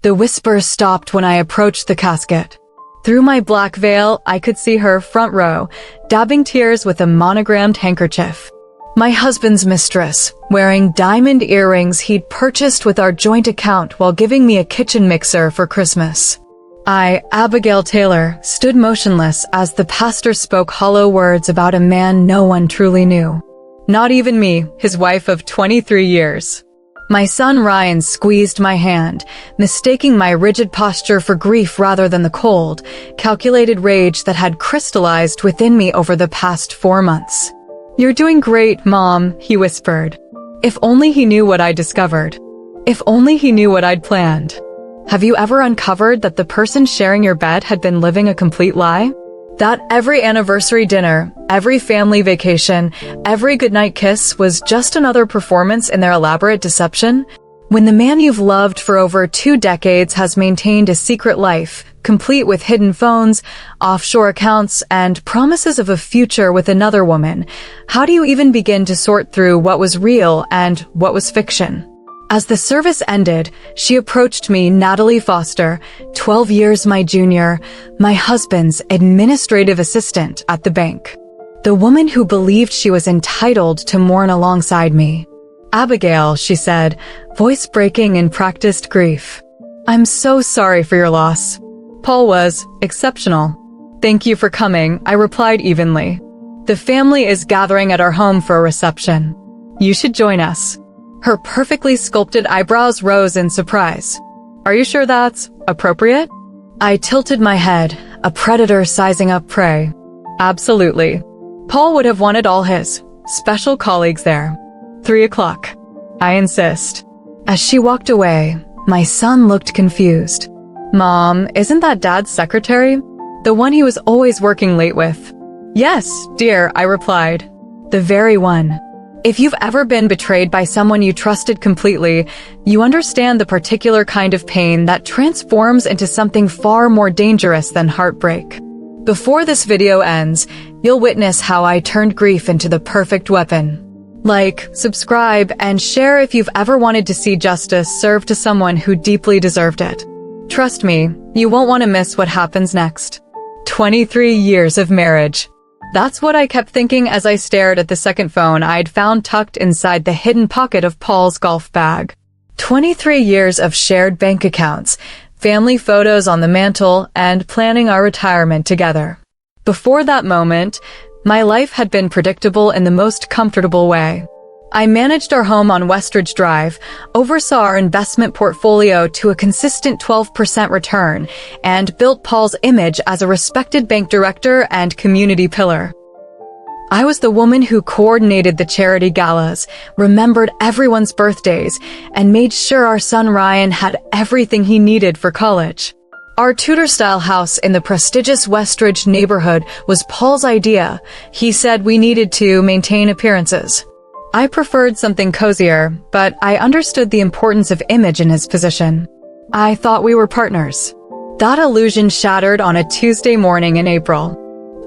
The whispers stopped when I approached the casket. Through my black veil, I could see her front row, dabbing tears with a monogrammed handkerchief. My husband's mistress, wearing diamond earrings he'd purchased with our joint account while giving me a kitchen mixer for Christmas. I, Abigail Taylor, stood motionless as the pastor spoke hollow words about a man no one truly knew. Not even me, his wife of 23 years. My son Ryan squeezed my hand, mistaking my rigid posture for grief rather than the cold, calculated rage that had crystallized within me over the past 4 months. "You're doing great, Mom," he whispered. If only he knew what I'd discovered. If only he knew what I'd planned. Have you ever uncovered that the person sharing your bed had been living a complete lie? That every anniversary dinner, every family vacation, every goodnight kiss was just another performance in their elaborate deception? When the man you've loved for over 2 decades has maintained a secret life, complete with hidden phones, offshore accounts, and promises of a future with another woman, how do you even begin to sort through what was real and what was fiction? As the service ended, she approached me, Natalie Foster, 12 years my junior, my husband's administrative assistant at the bank. The woman who believed she was entitled to mourn alongside me. "Abigail," she said, voice breaking in practiced grief. "I'm so sorry for your loss. Paul was exceptional." "Thank you for coming," I replied evenly. "The family is gathering at our home for a reception. You should join us." Her perfectly sculpted eyebrows rose in surprise. "Are you sure that's appropriate?" I tilted my head, a predator sizing up prey. "Absolutely. Paul would have wanted all his special colleagues there. 3 o'clock. I insist." As she walked away, my son looked confused. "Mom, isn't that Dad's secretary? The one he was always working late with?" "Yes, dear," I replied. "The very one." If you've ever been betrayed by someone you trusted completely, you understand the particular kind of pain that transforms into something far more dangerous than heartbreak. Before this video ends, you'll witness how I turned grief into the perfect weapon. Like, subscribe, and share if you've ever wanted to see justice served to someone who deeply deserved it. Trust me, you won't want to miss what happens next. 23 years of marriage. That's what I kept thinking as I stared at the second phone I'd found tucked inside the hidden pocket of Paul's golf bag. 23 years of shared bank accounts, family photos on the mantle, and planning our retirement together. Before that moment, my life had been predictable in the most comfortable way. I managed our home on Westridge Drive, oversaw our investment portfolio to a consistent 12% return, and built Paul's image as a respected bank director and community pillar. I was the woman who coordinated the charity galas, remembered everyone's birthdays, and made sure our son Ryan had everything he needed for college. Our Tudor-style house in the prestigious Westridge neighborhood was Paul's idea. He said we needed to maintain appearances. I preferred something cozier, but I understood the importance of image in his position. I thought we were partners. That illusion shattered on a Tuesday morning in April.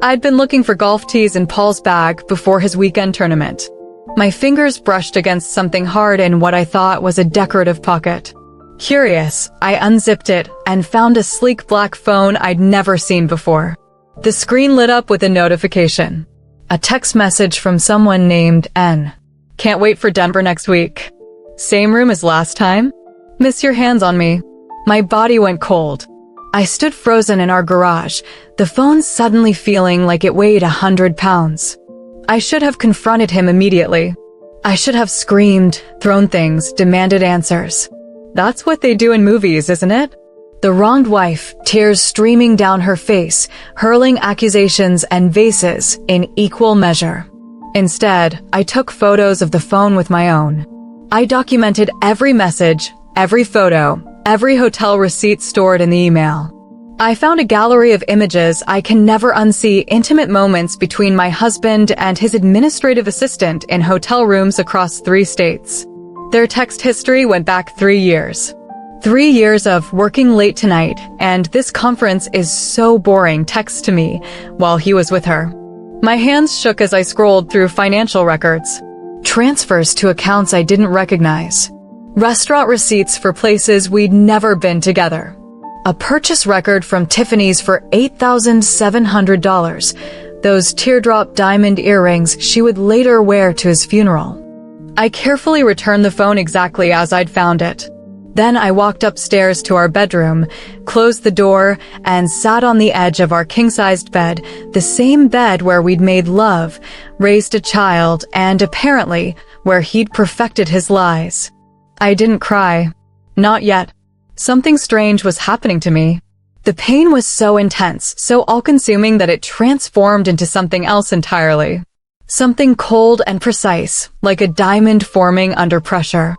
I'd been looking for golf tees in Paul's bag before his weekend tournament. My fingers brushed against something hard in what I thought was a decorative pocket. Curious, I unzipped it and found a sleek black phone I'd never seen before. The screen lit up with a notification. A text message from someone named N. "Can't wait for Denver next week. Same room as last time? Miss your hands on me." My body went cold. I stood frozen in our garage, the phone suddenly feeling like it weighed 100 pounds. I should have confronted him immediately. I should have screamed, thrown things, demanded answers. That's what they do in movies, isn't it? The wronged wife, tears streaming down her face, hurling accusations and vases in equal measure. Instead, I took photos of the phone with my own. I documented every message, every photo, every hotel receipt stored in the email. I found a gallery of images I can never unsee, intimate moments between my husband and his administrative assistant in hotel rooms across 3 states. Their text history went back 3 years. 3 years of working late tonight, and this conference is so boring text to me while he was with her. My hands shook as I scrolled through financial records. Transfers to accounts I didn't recognize. Restaurant receipts for places we'd never been together. A purchase record from Tiffany's for $8,700. Those teardrop diamond earrings she would later wear to his funeral. I carefully returned the phone exactly as I'd found it. Then I walked upstairs to our bedroom, closed the door, and sat on the edge of our king-sized bed, the same bed where we'd made love, raised a child, and apparently where he'd perfected his lies. I didn't cry. Not yet. Something strange was happening to me. The pain was so intense, so all-consuming that it transformed into something else entirely. Something cold and precise, like a diamond forming under pressure.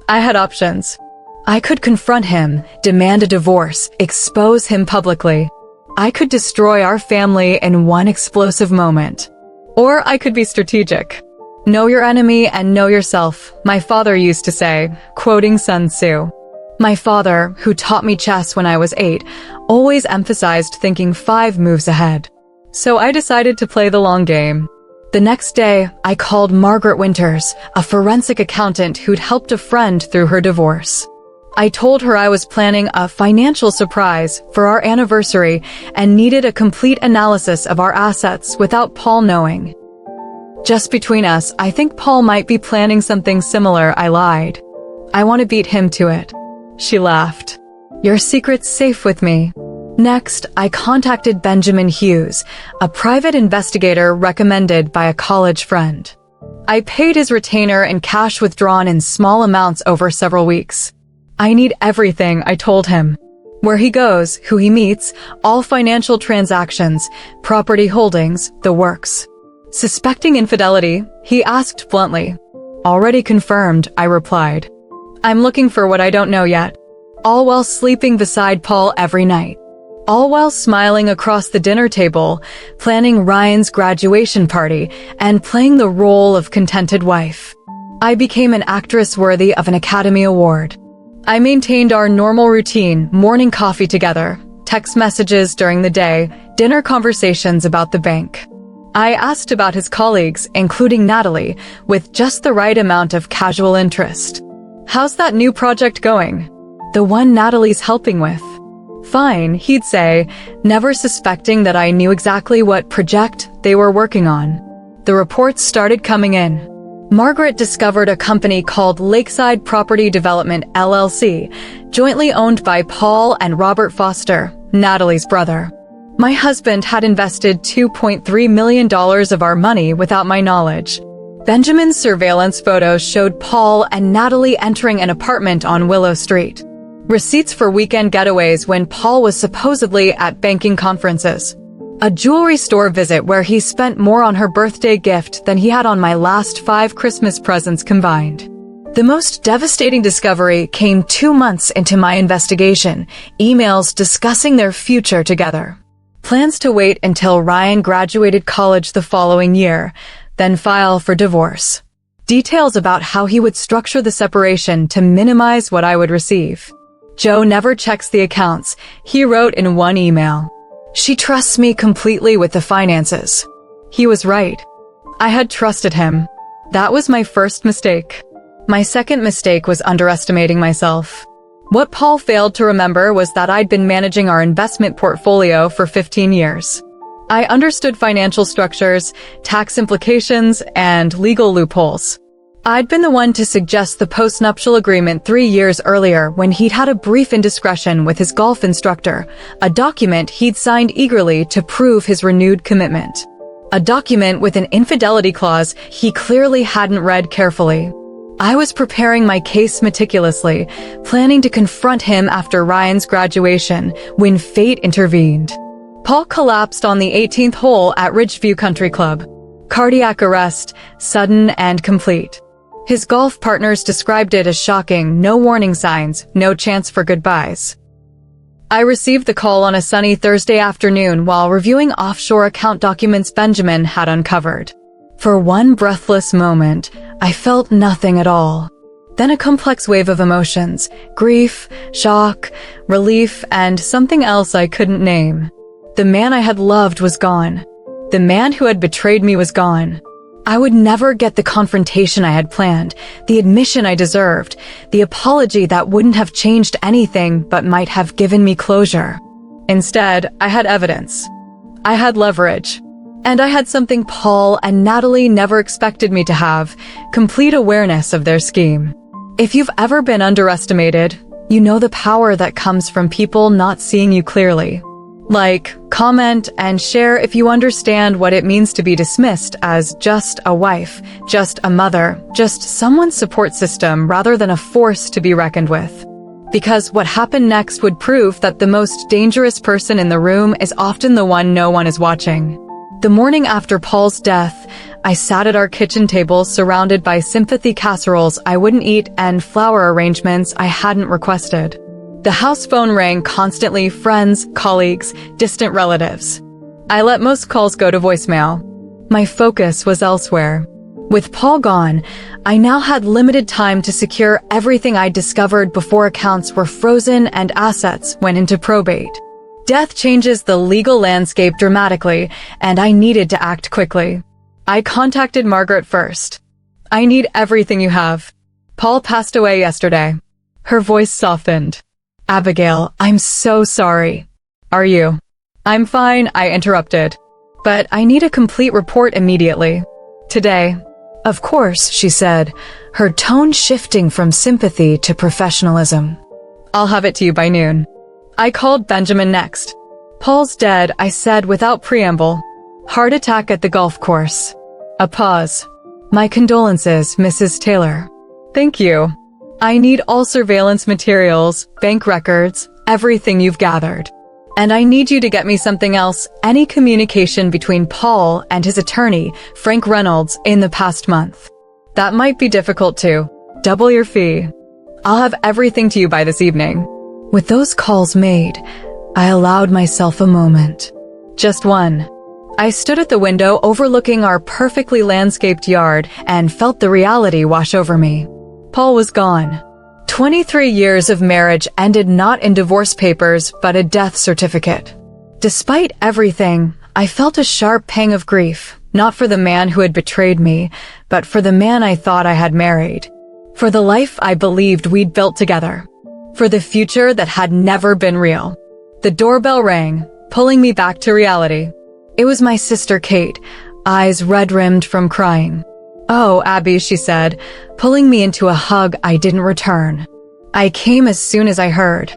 I had options. I could confront him, demand a divorce, expose him publicly. I could destroy our family in one explosive moment. Or I could be strategic. Know your enemy and know yourself, my father used to say, quoting Sun Tzu. My father, who taught me chess when I was 8, always emphasized thinking 5 moves ahead. So I decided to play the long game. The next day, I called Margaret Winters, a forensic accountant who'd helped a friend through her divorce. I told her I was planning a financial surprise for our anniversary and needed a complete analysis of our assets without Paul knowing. Just between us, I think Paul might be planning something similar, I lied. I want to beat him to it. She laughed. Your secret's safe with me. Next, I contacted Benjamin Hughes, a private investigator recommended by a college friend. I paid his retainer in cash withdrawn in small amounts over several weeks. I need everything, I told him. Where he goes, who he meets, all financial transactions, property holdings, the works. Suspecting infidelity, he asked bluntly. Already confirmed, I replied. I'm looking for what I don't know yet. All while sleeping beside Paul every night. All while smiling across the dinner table, planning Ryan's graduation party, and playing the role of contented wife. I became an actress worthy of an Academy Award. I maintained our normal routine, morning coffee together, text messages during the day, dinner conversations about the bank. I asked about his colleagues, including Natalie, with just the right amount of casual interest. How's that new project going? The one Natalie's helping with. Fine, he'd say, never suspecting that I knew exactly what project they were working on. The reports started coming in. Margaret discovered a company called Lakeside Property Development, LLC, jointly owned by Paul and Robert Foster, Natalie's brother. My husband had invested $2.3 million of our money without my knowledge. Benjamin's surveillance photos showed Paul and Natalie entering an apartment on Willow Street. Receipts for weekend getaways when Paul was supposedly at banking conferences. A jewelry store visit where he spent more on her birthday gift than he had on my last 5 Christmas presents combined. The most devastating discovery came 2 months into my investigation, emails discussing their future together. Plans to wait until Ryan graduated college the following year, then file for divorce. Details about how he would structure the separation to minimize what I would receive. Joe never checks the accounts, he wrote in one email. She trusts me completely with the finances. He was right. I had trusted him. That was my first mistake. My second mistake was underestimating myself. What Paul failed to remember was that I'd been managing our investment portfolio for 15 years. I understood financial structures, tax implications, and legal loopholes. I'd been the one to suggest the postnuptial agreement 3 years earlier when he'd had a brief indiscretion with his golf instructor, a document he'd signed eagerly to prove his renewed commitment. A document with an infidelity clause he clearly hadn't read carefully. I was preparing my case meticulously, planning to confront him after Ryan's graduation, when fate intervened. Paul collapsed on the 18th hole at Ridgeview Country Club. Cardiac arrest, sudden and complete. His golf partners described it as shocking, no warning signs, no chance for goodbyes. I received the call on a sunny Thursday afternoon while reviewing offshore account documents Benjamin had uncovered. For one breathless moment, I felt nothing at all. Then a complex wave of emotions, grief, shock, relief, and something else I couldn't name. The man I had loved was gone. The man who had betrayed me was gone. I would never get the confrontation I had planned, the admission I deserved, the apology that wouldn't have changed anything but might have given me closure. Instead, I had evidence. I had leverage. And I had something Paul and Natalie never expected me to have, complete awareness of their scheme. If you've ever been underestimated, you know the power that comes from people not seeing you clearly. Like, comment, and share if you understand what it means to be dismissed as just a wife, just a mother, just someone's support system rather than a force to be reckoned with. Because what happened next would prove that the most dangerous person in the room is often the one no one is watching. The morning after Paul's death, I sat at our kitchen table surrounded by sympathy casseroles I wouldn't eat and flower arrangements I hadn't requested. The house phone rang constantly, friends, colleagues, distant relatives. I let most calls go to voicemail. My focus was elsewhere. With Paul gone, I now had limited time to secure everything I'd discovered before accounts were frozen and assets went into probate. Death changes the legal landscape dramatically, and I needed to act quickly. I contacted Margaret first. "I need everything you have. Paul passed away yesterday." Her voice softened. "Abigail, I'm so sorry." "Are you?" "I'm fine," I interrupted. "But I need a complete report immediately. Today." "Of course," she said, her tone shifting from sympathy to professionalism. "I'll have it to you by noon." I called Benjamin next. "Paul's dead," I said without preamble. "Heart attack at the golf course." A pause. "My condolences, Mrs. Taylor." "Thank you. I need all surveillance materials, bank records, everything you've gathered. And I need you to get me something else, any communication between Paul and his attorney, Frank Reynolds, in the past month. That might be difficult too. Double your fee. I'll have everything to you by this evening." With those calls made, I allowed myself a moment. Just one. I stood at the window overlooking our perfectly landscaped yard and felt the reality wash over me. Paul was gone. 23 years of marriage ended not in divorce papers, but a death certificate. Despite everything, I felt a sharp pang of grief, not for the man who had betrayed me, but for the man I thought I had married. For the life I believed we'd built together. For the future that had never been real. The doorbell rang, pulling me back to reality. It was my sister Kate, eyes red-rimmed from crying. "Oh, Abby," she said, pulling me into a hug I didn't return. I came as soon as I heard.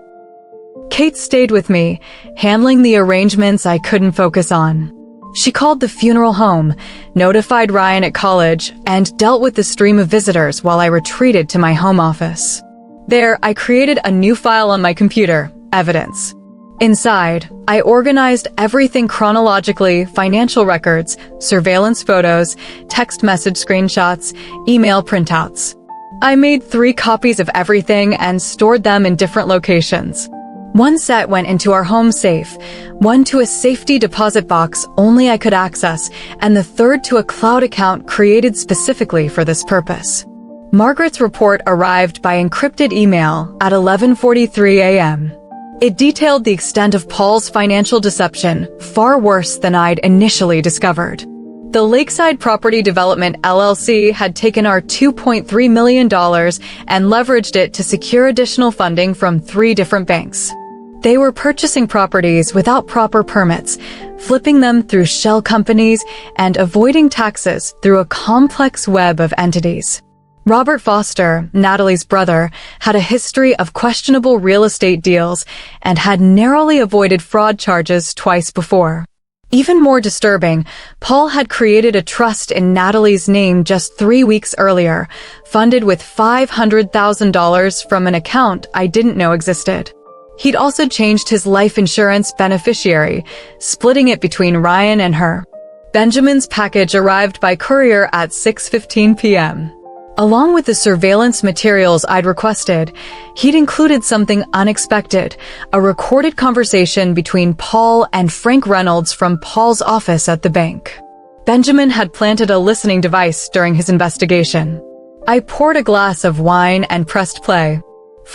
Kate stayed with me, handling the arrangements I couldn't focus on. She called the funeral home, notified Ryan at college, and dealt with the stream of visitors while I retreated to my home office. There, I created a new file on my computer, Evidence. Inside, I organized everything chronologically: financial records, surveillance photos, text message screenshots, email printouts. I made 3 copies of everything and stored them in different locations. One set went into our home safe, one to a safety deposit box only I could access, and the third to a cloud account created specifically for this purpose. Margaret's report arrived by encrypted email at 11:43 a.m. It detailed the extent of Paul's financial deception, far worse than I'd initially discovered. The Lakeside Property Development LLC had taken our $2.3 million and leveraged it to secure additional funding from 3 different banks. They were purchasing properties without proper permits, flipping them through shell companies, and avoiding taxes through a complex web of entities. Robert Foster, Natalie's brother, had a history of questionable real estate deals and had narrowly avoided fraud charges twice before. Even more disturbing, Paul had created a trust in Natalie's name just 3 weeks earlier, funded with $500,000 from an account I didn't know existed. He'd also changed his life insurance beneficiary, splitting it between Ryan and her. Benjamin's package arrived by courier at 6:15 p.m. Along with the surveillance materials I'd requested, he'd included something unexpected, a recorded conversation between Paul and Frank Reynolds from Paul's office at the bank. Benjamin had planted a listening device during his investigation. I poured a glass of wine and pressed play.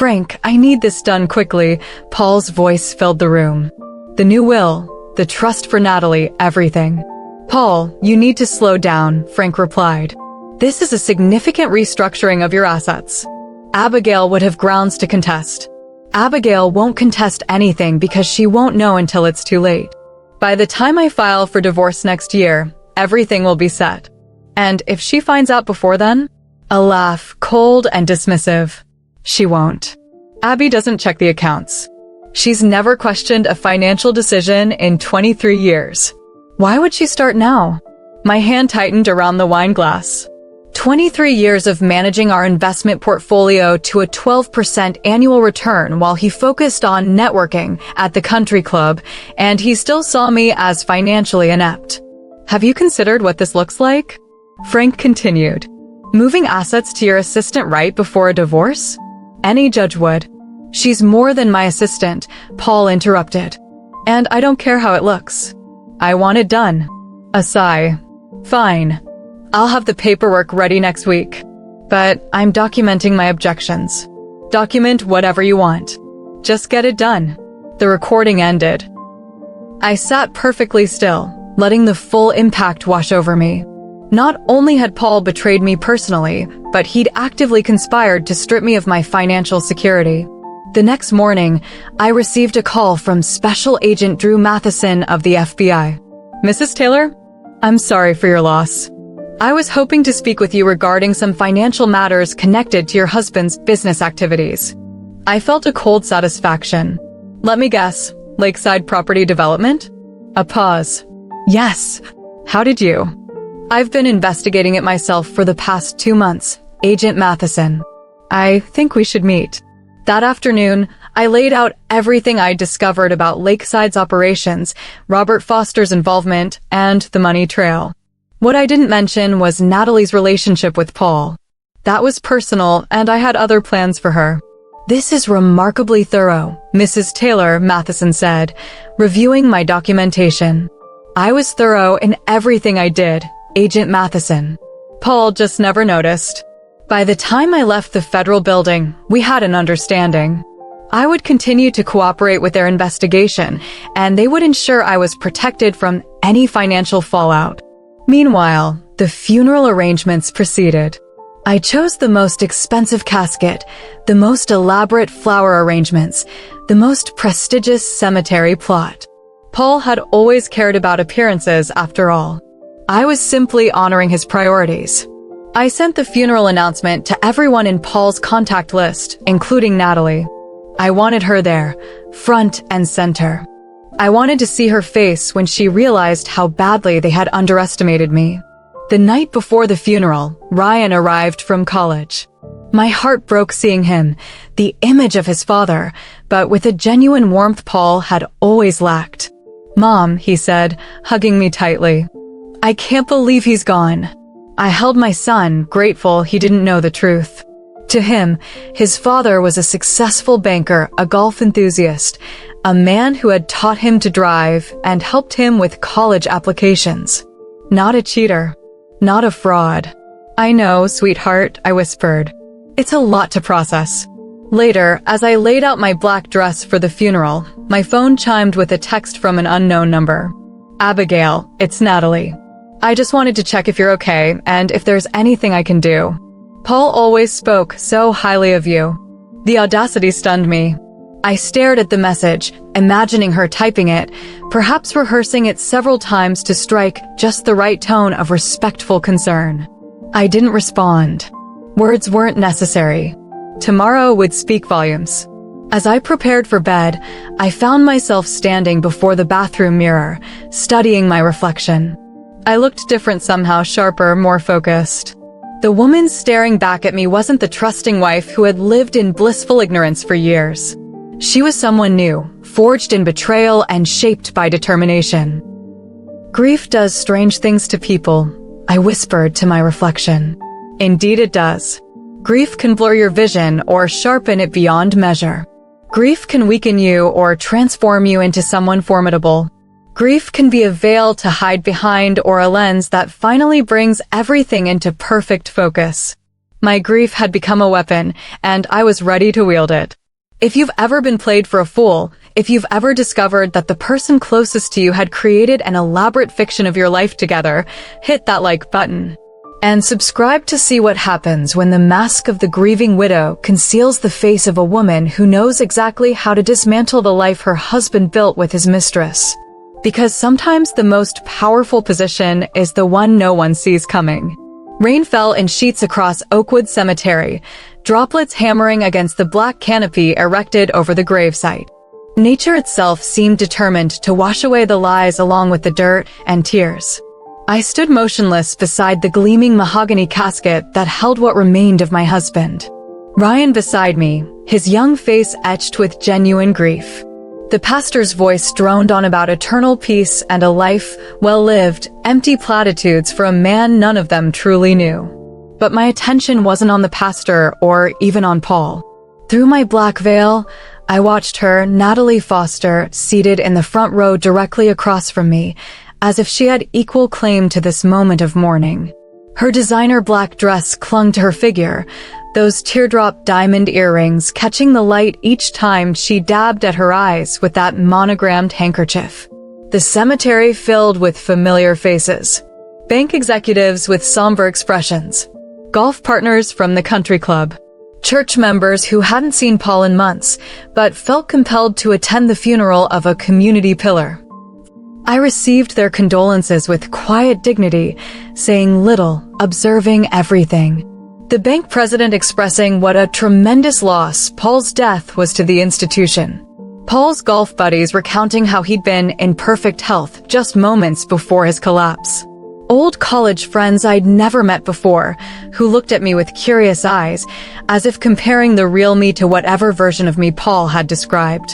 "Frank, I need this done quickly," Paul's voice filled the room. "The new will, the trust for Natalie, everything." Paul, you need to slow down, Frank replied. This is a significant restructuring of your assets. Abigail would have grounds to contest. Abigail won't contest anything because she won't know until it's too late. By the time I file for divorce next year, everything will be set. And if she finds out before then, a laugh, cold and dismissive. She won't. Abby doesn't check the accounts. She's never questioned a financial decision in 23 years. Why would she start now? My hand tightened around the wine glass. 23 years of managing our investment portfolio to a 12% annual return while he focused on networking at the country club, and he still saw me as financially inept. Have you considered what this looks like? Frank continued. Moving assets to your assistant right before a divorce? Any judge would. She's more than my assistant, Paul interrupted. And I don't care how it looks. I want it done. A sigh. Fine. I'll have the paperwork ready next week. But I'm documenting my objections. Document whatever you want. Just get it done. The recording ended. I sat perfectly still, letting the full impact wash over me. Not only had Paul betrayed me personally, but he'd actively conspired to strip me of my financial security. The next morning, I received a call from Special Agent Drew Matheson of the FBI. Mrs. Taylor, I'm sorry for your loss. I was hoping to speak with you regarding some financial matters connected to your husband's business activities. I felt a cold satisfaction. Let me guess, Lakeside Property Development? A pause. Yes. How did you? I've been investigating it myself for the past 2 months, Agent Matheson. I think we should meet. That afternoon, I laid out everything I'd discovered about Lakeside's operations, Robert Foster's involvement, and the money trail. What I didn't mention was Natalie's relationship with Paul. That was personal, and I had other plans for her. This is remarkably thorough, Mrs. Taylor, Matheson said, reviewing my documentation. I was thorough in everything I did, Agent Matheson. Paul just never noticed. By the time I left the federal building, we had an understanding. I would continue to cooperate with their investigation, and they would ensure I was protected from any financial fallout. Meanwhile, the funeral arrangements proceeded. I chose the most expensive casket, the most elaborate flower arrangements, the most prestigious cemetery plot. Paul had always cared about appearances, after all. I was simply honoring his priorities. I sent the funeral announcement to everyone in Paul's contact list, including Natalie. I wanted her there, front and center. I wanted to see her face when she realized how badly they had underestimated me. The night before the funeral, Ryan arrived from college. My heart broke seeing him, the image of his father, but with a genuine warmth Paul had always lacked. "Mom," he said, hugging me tightly. "I can't believe he's gone." I held my son, grateful he didn't know the truth. To him, his father was a successful banker, a golf enthusiast, a man who had taught him to drive and helped him with college applications. Not a cheater. Not a fraud. "I know, sweetheart," I whispered. "It's a lot to process." Later, as I laid out my black dress for the funeral, my phone chimed with a text from an unknown number. "Abigail, it's Natalie. I just wanted to check if you're okay and if there's anything I can do. Paul always spoke so highly of you." The audacity stunned me. I stared at the message, imagining her typing it, perhaps rehearsing it several times to strike just the right tone of respectful concern. I didn't respond. Words weren't necessary. Tomorrow would speak volumes. As I prepared for bed, I found myself standing before the bathroom mirror, studying my reflection. I looked different somehow, sharper, more focused. The woman staring back at me wasn't the trusting wife who had lived in blissful ignorance for years. She was someone new, forged in betrayal and shaped by determination. "Grief does strange things to people," I whispered to my reflection. "Indeed it does. Grief can blur your vision or sharpen it beyond measure. Grief can weaken you or transform you into someone formidable. Grief can be a veil to hide behind or a lens that finally brings everything into perfect focus." My grief had become a weapon, and I was ready to wield it. If you've ever been played for a fool, If you've ever discovered that the person closest to you had created an elaborate fiction of your life together, hit that like button. And subscribe to see what happens when the mask of the grieving widow conceals the face of a woman who knows exactly how to dismantle the life her husband built with his mistress. Because sometimes the most powerful position is the one no one sees coming. Rain fell in sheets across Oakwood Cemetery, droplets hammering against the black canopy erected over the gravesite. Nature itself seemed determined to wash away the lies along with the dirt and tears. I stood motionless beside the gleaming mahogany casket that held what remained of my husband. Ryan beside me, his young face etched with genuine grief. The pastor's voice droned on about eternal peace and a life well lived, empty platitudes for a man none of them truly knew. But my attention wasn't on the pastor or even on Paul. Through my black veil, I watched her, Natalie Foster, seated in the front row directly across from me, as if she had equal claim to this moment of mourning. Her designer black dress clung to her figure, those teardrop diamond earrings catching the light each time she dabbed at her eyes with that monogrammed handkerchief. The cemetery filled with familiar faces. Bank executives with somber expressions. Golf partners from the country club. Church members who hadn't seen Paul in months, but felt compelled to attend the funeral of a community pillar. I received their condolences with quiet dignity, saying little, observing everything. The bank president expressing what a tremendous loss Paul's death was to the institution. Paul's golf buddies recounting how he'd been in perfect health just moments before his collapse. Old college friends I'd never met before, who looked at me with curious eyes, as if comparing the real me to whatever version of me Paul had described.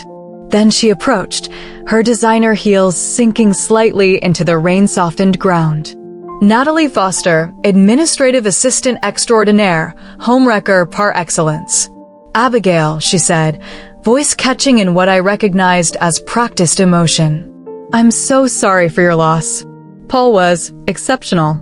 Then she approached, her designer heels sinking slightly into the rain-softened ground. Natalie Foster, administrative assistant extraordinaire, homewrecker par excellence. Abigail, she said, voice catching in what I recognized as practiced emotion. I'm so sorry for your loss. Paul was exceptional.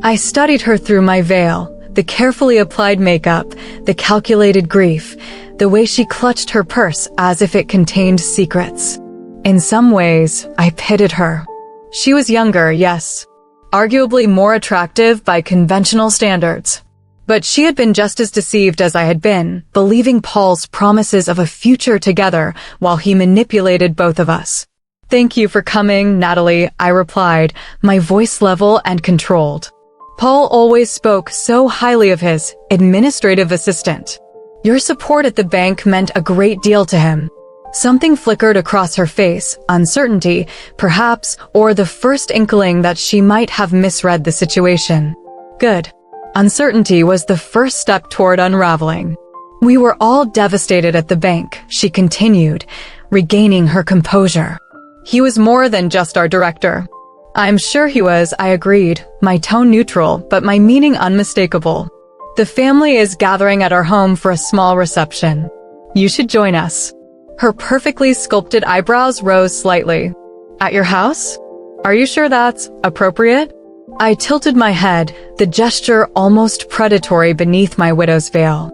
I studied her through my veil, the carefully applied makeup, the calculated grief, the way she clutched her purse as if it contained secrets. In some ways, I pitied her. She was younger, yes, arguably more attractive by conventional standards. But she had been just as deceived as I had been, believing Paul's promises of a future together while he manipulated both of us. Thank you for coming, Natalie, I replied, my voice level and controlled. Paul always spoke so highly of his administrative assistant. Your support at the bank meant a great deal to him. Something flickered across her face, uncertainty, perhaps, or the first inkling that she might have misread the situation. Good. Uncertainty was the first step toward unraveling. We were all devastated at the bank, she continued, regaining her composure. He was more than just our director. I'm sure he was, I agreed, my tone neutral, but my meaning unmistakable. The family is gathering at our home for a small reception. You should join us. Her perfectly sculpted eyebrows rose slightly. At your house? Are you sure that's appropriate? I tilted my head, the gesture almost predatory beneath my widow's veil.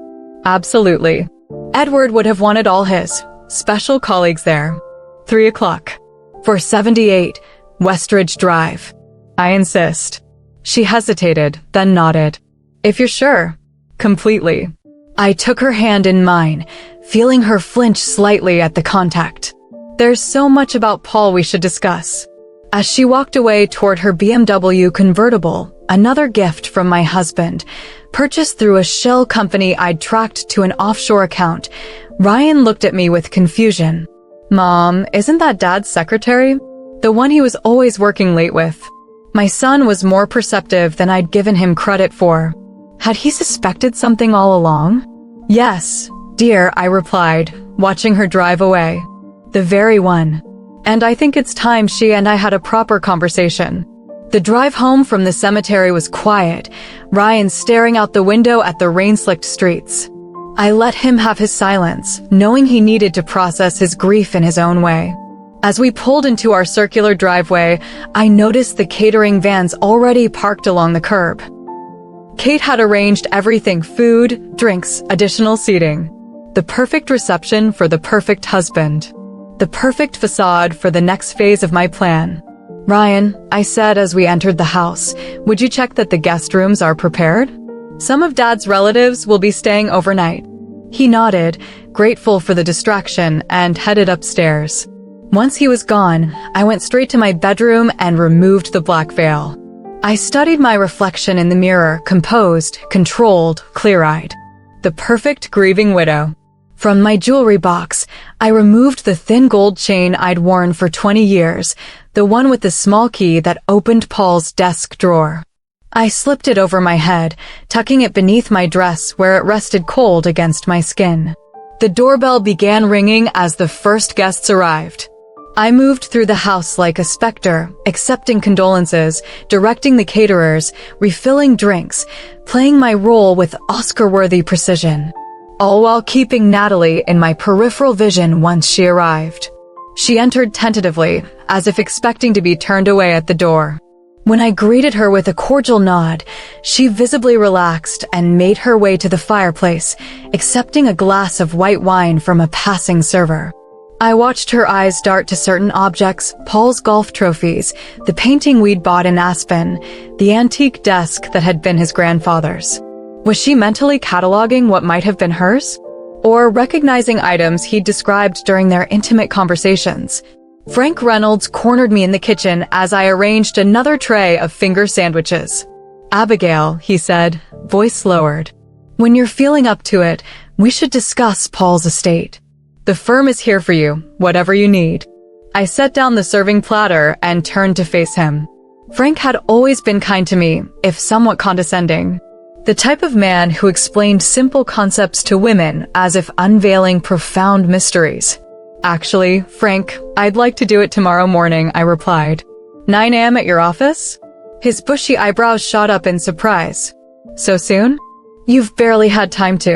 Absolutely. Edward would have wanted all his special colleagues there. 3 o'clock. For 78, Westridge Drive. I insist. She hesitated, then nodded. If you're sure. Completely. I took her hand in mine, feeling her flinch slightly at the contact. There's so much about Paul we should discuss. As she walked away toward her BMW convertible, another gift from my husband, purchased through a shell company I'd tracked to an offshore account, Ryan looked at me with confusion. Mom, isn't that Dad's secretary? The one he was always working late with. My son was more perceptive than I'd given him credit for. Had he suspected something all along? Yes, dear, I replied, watching her drive away. The very one. And I think it's time she and I had a proper conversation. The drive home from the cemetery was quiet, Ryan staring out the window at the rain-slicked streets. I let him have his silence, knowing he needed to process his grief in his own way. As we pulled into our circular driveway, I noticed the catering vans already parked along the curb. Kate had arranged everything: food, drinks, additional seating. The perfect reception for the perfect husband. the perfect facade for the next phase of my plan. "Ryan," I said as we entered the house, "would you check that the guest rooms are prepared? Some of Dad's relatives will be staying overnight." He nodded, grateful for the distraction, and headed upstairs. Once he was gone, I went straight to my bedroom and removed the black veil. I studied my reflection in the mirror, composed, controlled, clear-eyed. The perfect grieving widow. From my jewelry box, I removed the thin gold chain I'd worn for 20 years, the one with the small key that opened Paul's desk drawer. I slipped it over my head, tucking it beneath my dress where it rested cold against my skin. The doorbell began ringing as the first guests arrived. I moved through the house like a specter, accepting condolences, directing the caterers, refilling drinks, playing my role with Oscar-worthy precision, all while keeping Natalie in my peripheral vision once she arrived. She entered tentatively, as if expecting to be turned away at the door. When I greeted her with a cordial nod, she visibly relaxed and made her way to the fireplace, accepting a glass of white wine from a passing server. I watched her eyes dart to certain objects, Paul's golf trophies, the painting we'd bought in Aspen, the antique desk that had been his grandfather's. Was she mentally cataloging what might have been hers? Or recognizing items he'd described during their intimate conversations? Frank Reynolds cornered me in the kitchen as I arranged another tray of finger sandwiches. "Abigail," he said, voice lowered. "When you're feeling up to it, we should discuss Paul's estate. The firm is here for you, whatever you need." I set down the serving platter and turned to face him. Frank had always been kind to me, if somewhat condescending. The type of man who explained simple concepts to women as if unveiling profound mysteries. "Actually, Frank, I'd like to do it tomorrow morning," I replied. "9 a.m. at your office?" His bushy eyebrows shot up in surprise. "So soon?" "You've barely had time to."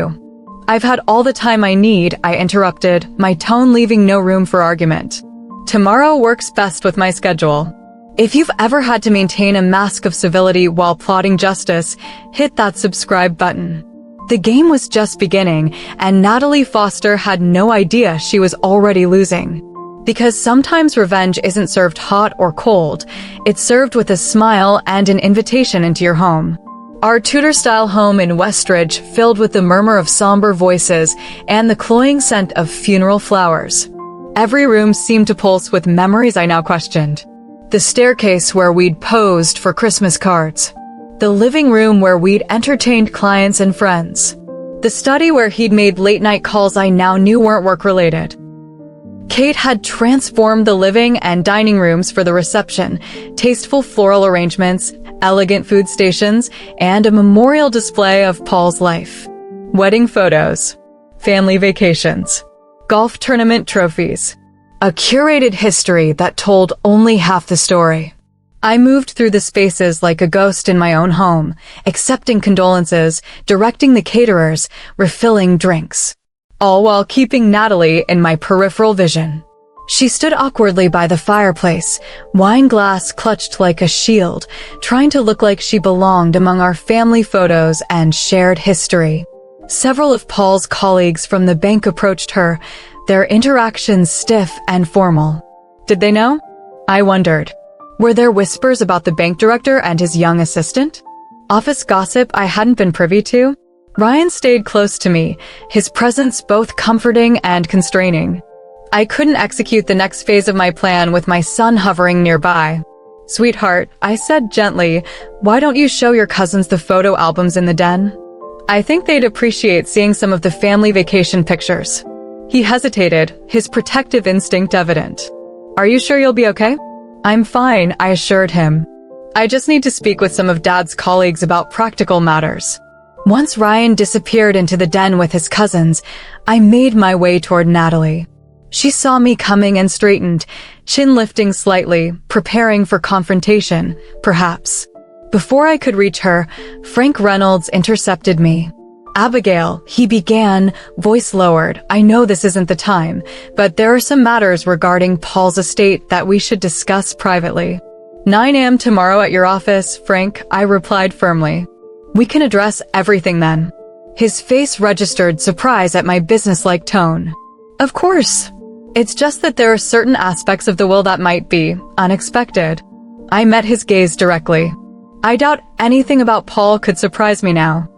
"I've had all the time I need," I interrupted, my tone leaving no room for argument. "Tomorrow works best with my schedule." If you've ever had to maintain a mask of civility while plotting justice, hit that subscribe button. The game was just beginning, and Natalie Foster had no idea she was already losing. Because sometimes revenge isn't served hot or cold, it's served with a smile and an invitation into your home. Our Tudor-style home in Westridge filled with the murmur of somber voices and the cloying scent of funeral flowers. Every room seemed to pulse with memories I now questioned. The staircase where we'd posed for Christmas cards. The living room where we'd entertained clients and friends. The study where he'd made late-night calls I now knew weren't work-related. Kate had transformed the living and dining rooms for the reception, tasteful floral arrangements, elegant food stations, and a memorial display of Paul's life. Wedding photos, family vacations, golf tournament trophies. A curated history that told only half the story. I moved through the spaces like a ghost in my own home, accepting condolences, directing the caterers, refilling drinks. All while keeping Natalie in my peripheral vision. She stood awkwardly by the fireplace, wine glass clutched like a shield, trying to look like she belonged among our family photos and shared history. Several of Paul's colleagues from the bank approached her, their interactions stiff and formal. Did they know? I wondered. Were there whispers about the bank director and his young assistant? Office gossip I hadn't been privy to? Ryan stayed close to me, his presence both comforting and constraining. I couldn't execute the next phase of my plan with my son hovering nearby. "Sweetheart," I said gently, "why don't you show your cousins the photo albums in the den? I think they'd appreciate seeing some of the family vacation pictures." He hesitated, his protective instinct evident. "Are you sure you'll be okay?" "I'm fine," I assured him. "I just need to speak with some of Dad's colleagues about practical matters." Once Ryan disappeared into the den with his cousins, I made my way toward Natalie. She saw me coming and straightened, chin lifting slightly, preparing for confrontation, perhaps. Before I could reach her, Frank Reynolds intercepted me. "Abigail," he began, voice lowered, "I know this isn't the time, but there are some matters regarding Paul's estate that we should discuss privately." "9 a.m. tomorrow at your office, Frank," I replied firmly. "We can address everything then." His face registered surprise at my businesslike tone. "Of course. It's just that there are certain aspects of the will that might be unexpected. I met his gaze directly. I doubt anything about Paul could surprise me now.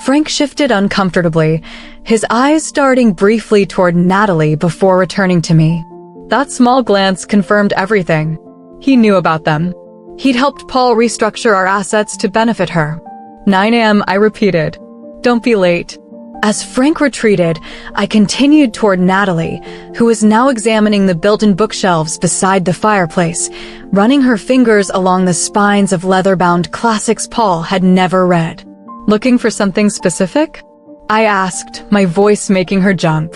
Frank shifted uncomfortably, his eyes darting briefly toward Natalie before returning to me. That small glance confirmed everything. He knew about them. He'd helped Paul restructure our assets to benefit her. 9 a.m., I repeated. Don't be late. As Frank retreated, I continued toward Natalie, who was now examining the built-in bookshelves beside the fireplace, running her fingers along the spines of leather-bound classics Paul had never read. Looking for something specific? I asked, my voice making her jump.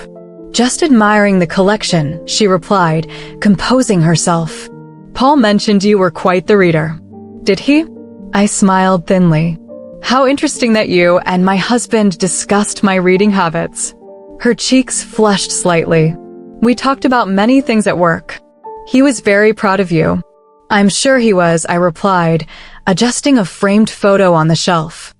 Just admiring the collection, she replied, composing herself. Paul mentioned you were quite the reader. Did he? I smiled thinly. How interesting that you and my husband discussed my reading habits. Her cheeks flushed slightly. We talked about many things at work. He was very proud of you. I'm sure he was, I replied, adjusting a framed photo on the shelf.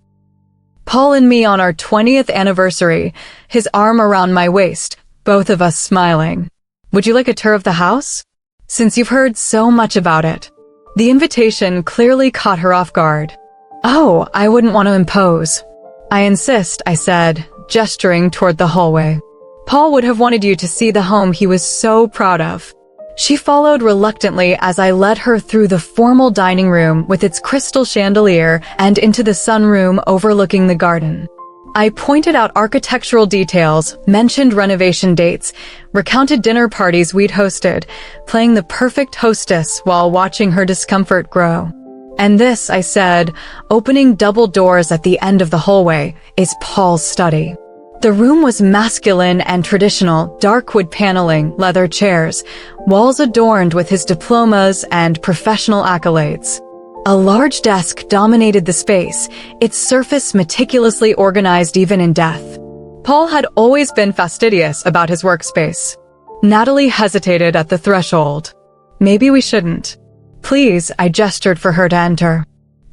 Paul and me on our 20th anniversary, his arm around my waist, both of us smiling. Would you like a tour of the house? Since you've heard so much about it. The invitation clearly caught her off guard. Oh, I wouldn't want to impose. I insist, I said, gesturing toward the hallway. Paul would have wanted you to see the home he was so proud of. She followed reluctantly as I led her through the formal dining room with its crystal chandelier and into the sunroom overlooking the garden. I pointed out architectural details, mentioned renovation dates, recounted dinner parties we'd hosted, playing the perfect hostess while watching her discomfort grow. And this, I said, opening double doors at the end of the hallway, is Paul's study. The room was masculine and traditional, dark wood paneling, leather chairs, walls adorned with his diplomas and professional accolades. A large desk dominated the space, its surface meticulously organized even in death. Paul had always been fastidious about his workspace. Natalie hesitated at the threshold. Maybe we shouldn't. Please, I gestured for her to enter.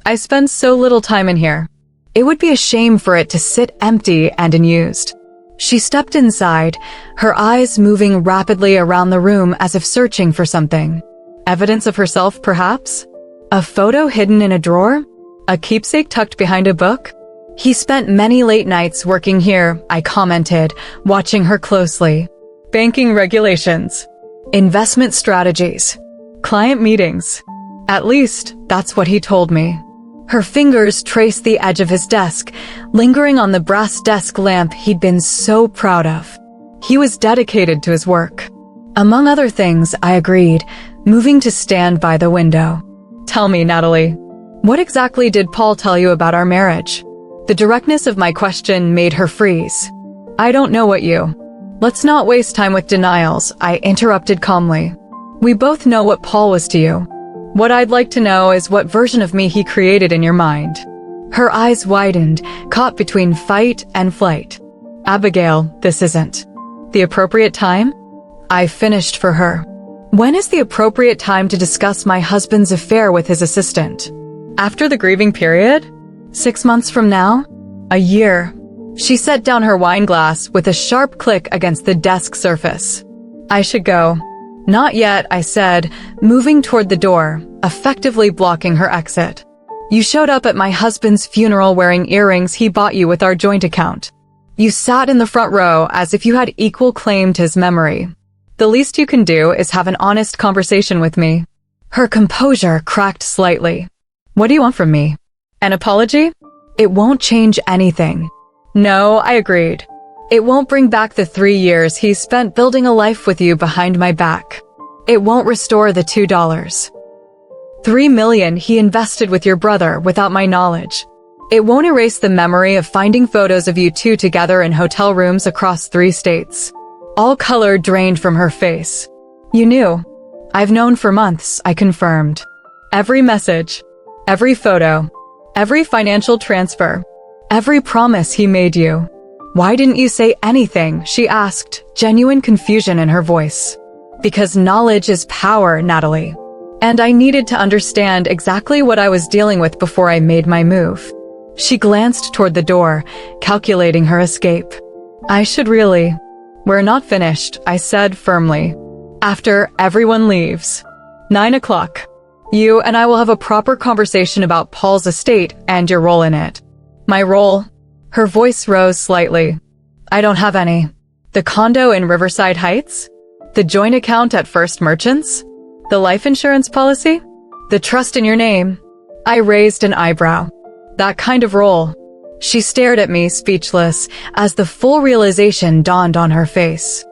I spend so little time in here. It would be a shame for it to sit empty and unused. She stepped inside, her eyes moving rapidly around the room as if searching for something. Evidence of herself, perhaps? A photo hidden in a drawer? A keepsake tucked behind a book? He spent many late nights working here, I commented, watching her closely. Banking regulations. Investment strategies. Client meetings. At least, that's what he told me. Her fingers traced the edge of his desk, lingering on the brass desk lamp he'd been so proud of. He was dedicated to his work. Among other things, I agreed, moving to stand by the window. Tell me, Natalie, what exactly did Paul tell you about our marriage? The directness of my question made her freeze. I don't know what you... Let's not waste time with denials, I interrupted calmly. We both know what Paul was to you. What I'd like to know is what version of me he created in your mind. Her eyes widened, caught between fight and flight. Abigail, this isn't the appropriate time? I finished for her. When is the appropriate time to discuss my husband's affair with his assistant? After the grieving period? 6 months from now? A year. She set down her wine glass with a sharp click against the desk surface. I should go. Not yet, I said, moving toward the door, effectively blocking her exit. You showed up at my husband's funeral wearing earrings he bought you with our joint account. You sat in the front row as if you had equal claim to his memory. The least you can do is have an honest conversation with me. Her composure cracked slightly. What do you want from me? An apology? It won't change anything. No, I agreed. It won't bring back the 3 years he spent building a life with you behind my back. It won't restore the $2. $3 million he invested with your brother without my knowledge. It won't erase the memory of finding photos of you two together in hotel rooms across 3 states. All color drained from her face. You knew. I've known for months, I confirmed. Every message, every photo, every financial transfer, every promise he made you. Why didn't you say anything? She asked, genuine confusion in her voice. Because knowledge is power, Natalie. And I needed to understand exactly what I was dealing with before I made my move. She glanced toward the door, calculating her escape. I should really... We're not finished, I said firmly. After everyone leaves. 9 o'clock. You and I will have a proper conversation about Paul's estate and your role in it. My role? Her voice rose slightly. I don't have any. The condo in Riverside Heights? The joint account at First Merchants? The life insurance policy? The trust in your name? I raised an eyebrow. That kind of role. She stared at me, speechless, as the full realization dawned on her face.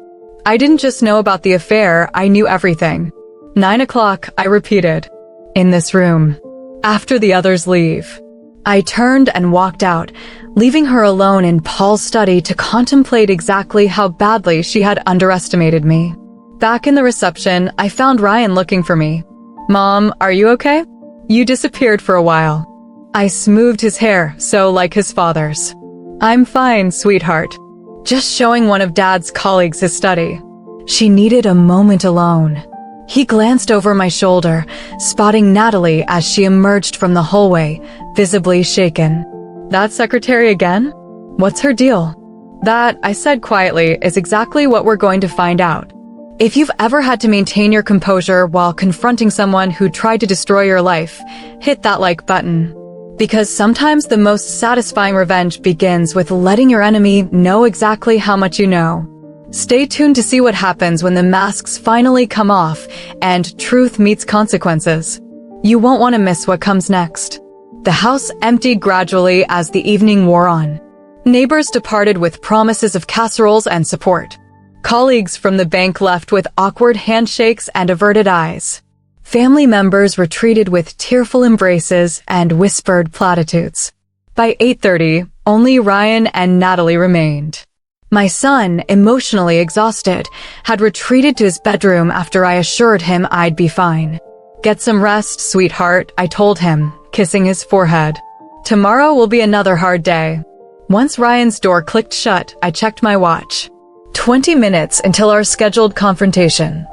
I didn't just know about the affair, I knew everything. 9 o'clock, I repeated. In this room. After the others leave. I turned and walked out, leaving her alone in Paul's study to contemplate exactly how badly she had underestimated me. Back in the reception, I found Ryan looking for me. Mom, are you okay? You disappeared for a while. I smoothed his hair, so like his father's. I'm fine, sweetheart. Just showing one of Dad's colleagues his study. She needed a moment alone. He glanced over my shoulder, spotting Natalie as she emerged from the hallway, visibly shaken. That secretary again? What's her deal? That, I said quietly, is exactly what we're going to find out. If you've ever had to maintain your composure while confronting someone who tried to destroy your life, hit that like button. Because sometimes the most satisfying revenge begins with letting your enemy know exactly how much you know. Stay tuned to see what happens when the masks finally come off and truth meets consequences. You won't want to miss what comes next. The house emptied gradually as the evening wore on. Neighbors departed with promises of casseroles and support. Colleagues from the bank left with awkward handshakes and averted eyes. Family members retreated with tearful embraces and whispered platitudes. By 8:30, only Ryan and Natalie remained. My son, emotionally exhausted, had retreated to his bedroom after I assured him I'd be fine. Get some rest, sweetheart, I told him, kissing his forehead. Tomorrow will be another hard day. Once Ryan's door clicked shut, I checked my watch. 20 minutes until our scheduled confrontation.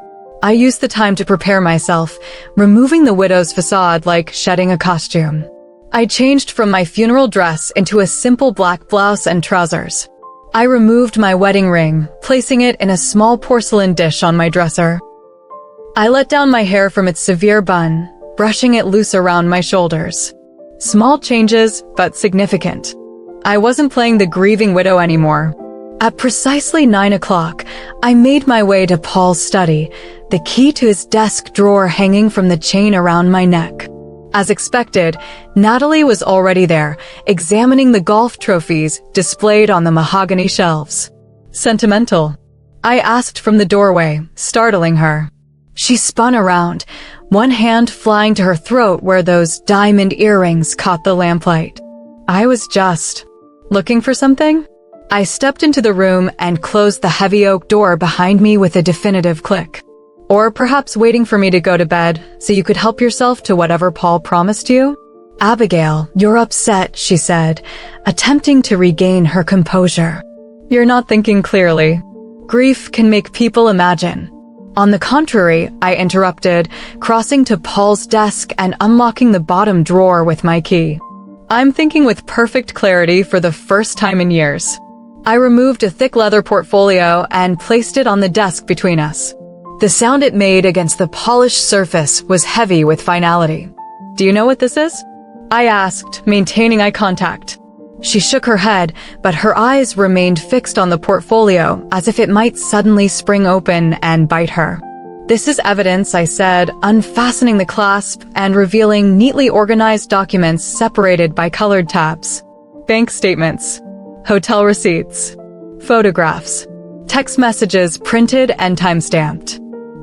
I used the time to prepare myself, removing the widow's facade like shedding a costume. I changed from my funeral dress into a simple black blouse and trousers. I removed my wedding ring, placing it in a small porcelain dish on my dresser. I let down my hair from its severe bun, brushing it loose around my shoulders. Small changes, but significant. I wasn't playing the grieving widow anymore. At precisely 9 o'clock, I made my way to Paul's study, the key to his desk drawer hanging from the chain around my neck. As expected, Natalie was already there, examining the golf trophies displayed on the mahogany shelves. Sentimental? I asked from the doorway, startling her. She spun around, one hand flying to her throat where those diamond earrings caught the lamplight. I was just looking for something? I stepped into the room and closed the heavy oak door behind me with a definitive click. Or perhaps waiting for me to go to bed so you could help yourself to whatever Paul promised you? Abigail, you're upset, she said, attempting to regain her composure. You're not thinking clearly. Grief can make people imagine. On the contrary, I interrupted, crossing to Paul's desk and unlocking the bottom drawer with my key. I'm thinking with perfect clarity for the first time in years. I removed a thick leather portfolio and placed it on the desk between us. The sound it made against the polished surface was heavy with finality. Do you know what this is? I asked, maintaining eye contact. She shook her head, but her eyes remained fixed on the portfolio as if it might suddenly spring open and bite her. This is evidence, I said, unfastening the clasp and revealing neatly organized documents separated by colored tabs. Bank statements, hotel receipts, photographs, text messages printed and time-stamped.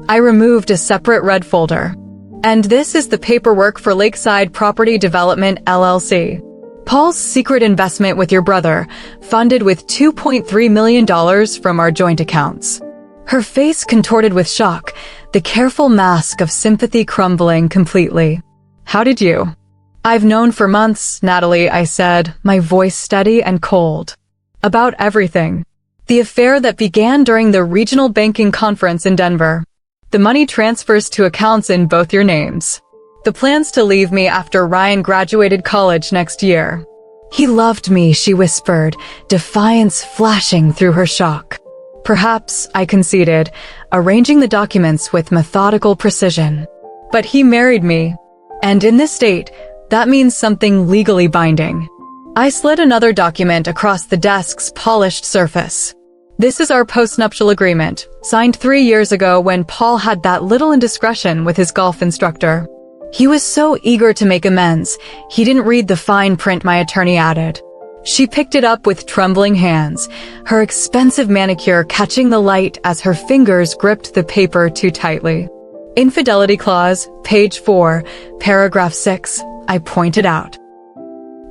I removed a separate red folder. And this is the paperwork for Lakeside Property Development, LLC. Paul's secret investment with your brother, funded with $2.3 million from our joint accounts. Her face contorted with shock, the careful mask of sympathy crumbling completely. How did you? I've known for months, Natalie, I said, my voice steady and cold. About everything. The affair that began during the regional banking conference in Denver. The money transfers to accounts in both your names. The plans to leave me after Ryan graduated college next year. He loved me, she whispered, defiance flashing through her shock. Perhaps, I conceded, arranging the documents with methodical precision. But he married me. And in this state, that means something legally binding. I slid another document across the desk's polished surface. This is our postnuptial agreement, signed 3 years ago when Paul had that little indiscretion with his golf instructor. He was so eager to make amends, he didn't read the fine print my attorney added. She picked it up with trembling hands, her expensive manicure catching the light as her fingers gripped the paper too tightly. Infidelity clause, page 4, paragraph 6, I pointed out.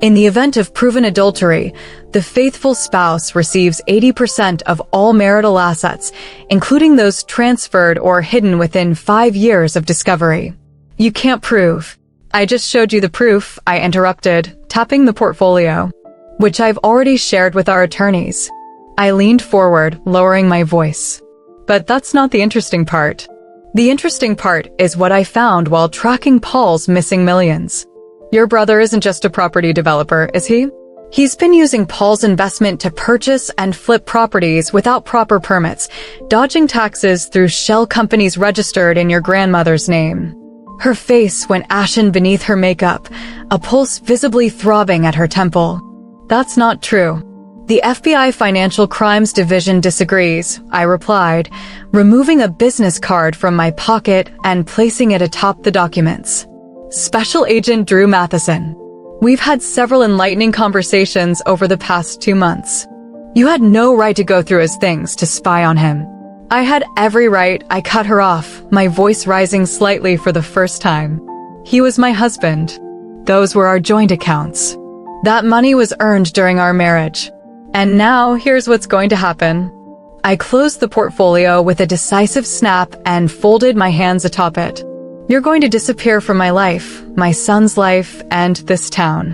In the event of proven adultery, the faithful spouse receives 80% of all marital assets, including those transferred or hidden within 5 years of discovery. You can't prove. I just showed you the proof, I interrupted, tapping the portfolio, which I've already shared with our attorneys. I leaned forward, lowering my voice. But that's not the interesting part. The interesting part is what I found while tracking Paul's missing millions. Your brother isn't just a property developer, is he? He's been using Paul's investment to purchase and flip properties without proper permits, dodging taxes through shell companies registered in your grandmother's name. Her face went ashen beneath her makeup, a pulse visibly throbbing at her temple. That's not true. The FBI Financial Crimes Division disagrees, I replied, removing a business card from my pocket and placing it atop the documents. Special Agent Drew Matheson. We've had several enlightening conversations over the past 2 months. You had no right to go through his things to spy on him. I had every right, I cut her off, my voice rising slightly for the first time. He was my husband. Those were our joint accounts. That money was earned during our marriage. And now, here's what's going to happen. I closed the portfolio with a decisive snap and folded my hands atop it. You're going to disappear from my life, my son's life, and this town.